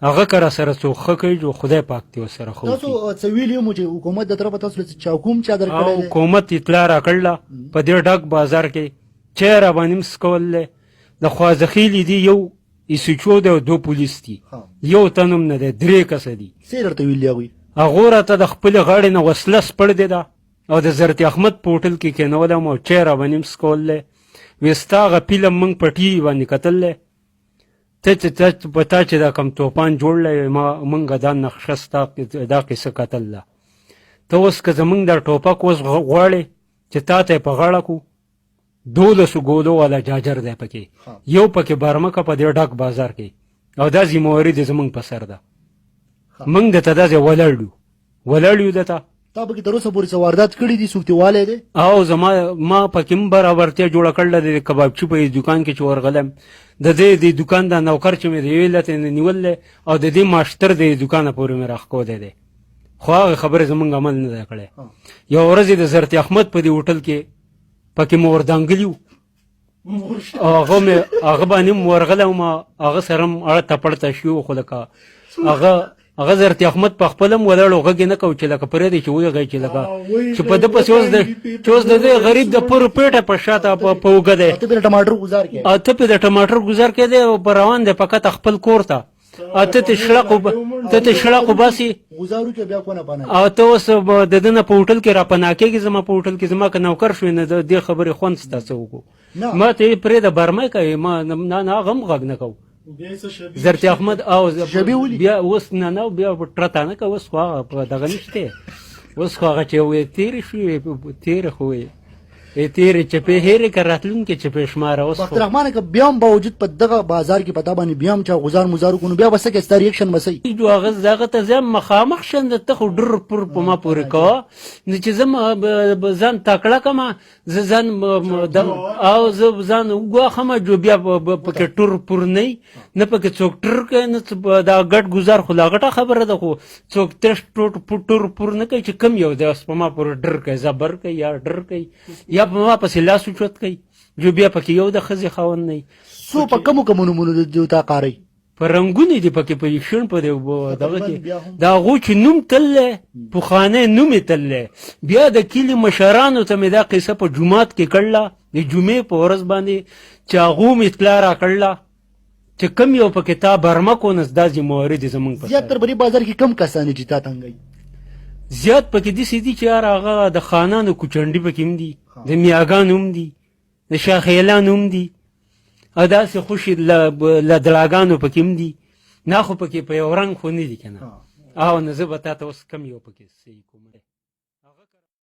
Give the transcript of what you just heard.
هغه که راسره څوک ښه کوي جو خدای پاک دې ورسره ښه وکړي. تاسو څه ویلي ومو چې حکومت د طرفه تاسو له چاکوم چا درکړی او دی؟ حکومت اطلاع راکړله په دې ډک بازار کې چای راباندې مس کول دی د خوازخیلي دي یو ایسوچو دی او دو پولیس دي یو تن هم نه دی 3 کسه دي. څه یې درته ویلي هغوی؟ هغو راته د خپلې غاړې نه وسله سپړدې ده او د زرتي احمد په هوټل کې کېنولم او چای راباندې مس کول دی. وایي ستا هغه فلم موږ په ټي وي باندې کتل دی ته په تا چې دا کوم توپان جوړلی موږ دا نقشه ستا دا قصه کتل ده. ته اوس که زموږ دا ټوپک اوس غواړې چې تا ته یې په غاړه کړو 12 ګولو والا جاجر دی پکې یو پکې برمکه په دې ډک بازار کې او دا ذمهواري د زموږ په سر ده. موږ دته داسې ولاړ یو دته. تا پکې تر اوسه پورې څه واردات کړي دي؟ څوک دې والی دی؟ او ما پکې هم برابرتیا جوړه کړله د کبابچي په دوکان کې چې ورغلم د دې دوکان د نوکر چې مې د یوې لتې نیول دی او د دې ماشتر د دوکانه پورې مې راښکودی دی خو هغه خبرې زموږ عمل نه دی کړی. یوه ورځ د زرتي احمد په دې هوټل کې پکې مو وردانګلي وو هغه باندې م ورغلی وم هغه سره م اړه تپړ تشوي و خو لکه هغه زرتي احمد په خپله م ولاړ و غږ یې نه کو چې لکه پرېږدی چې ویغی چې لکه چې په ده پسې اوس د دې غریب د پر پیټه په شاته په اوږه دی ته پې د ټماټر ګزار کې ته پې د ټماټر ګزار کې دی او په روان دی فقط خپل کور ته ته ته شړق وباسي ګزار وکړې بیا کونه پناه او ته اوس د ده نه په هوټل کې راپناه کېږي زما په هوټل کې زما که نوکر شوې نه د دې خبرې خوند ستا څه وکړو ما ته یې پرېږده برمه کوي ما نه هغه هم غږ نه کوو زرتي احمد او بیا اوس نه بیا ټرته نه کوه اوس خو هغه په دغه نشته اوس خو هغه چې وې تېرې شوې تېرې خو وې تیرې چپې هېرې که راتلونکې چپې شماره اوس بختر رحمانه که بیا هم باوجود په دغه بازار کې په تا باندې بیا هم چا غزار مزار وکړو نو بیا به څه کوې ستا ریاکشن به څه وي؟ هغه ته زه مخامخ شم ته خو ډر پر په ما پورې کوه نو چې زه ځان تکړه کړم زه ځان او زه ځان وګواښم جو بیا پکې ټور پور نه پکې څوک ټر کوي نه دا ګډ ګزار خو لا غټه خبره ده خو څوک تش ټور پور نه کوي چې کم یو دی اوس په ما پورې ډر کوي زبر کوي یا ډر کوي یا په ما پسې لاس اوچت کوي جو بیا پکې یو د ښځې خاوند نه څو په کومو نومونو د تا قارئ په رنګونه دي پکې په یکشن په دغه کې د هغو چې نوم تل دی پخوانی نوم یې تل دی بیا د کلي مشرانو ته مې دا قصه په جومات کې کړله د جمعې په ورځ باندې چې هغو مې اطلاع راکړله چې کم یو پکې تا برمه کو نس دا ذمهواري دي زموږ په زیات تر بری بازار کې کم کسان دي چې تا تنګوي؟ زیات پکې داسې دي چې یار هغه د خانانو کوچنډي پکې هم دي د میاګانو هم دي د شاخیلانو هم دي او داسې خوشي لدړاګانو پکې هم دي نه خو پکې په یو رنګ خو نه دي که نه او نه زه به تا ته اوس کم یو پکې صحیح کوم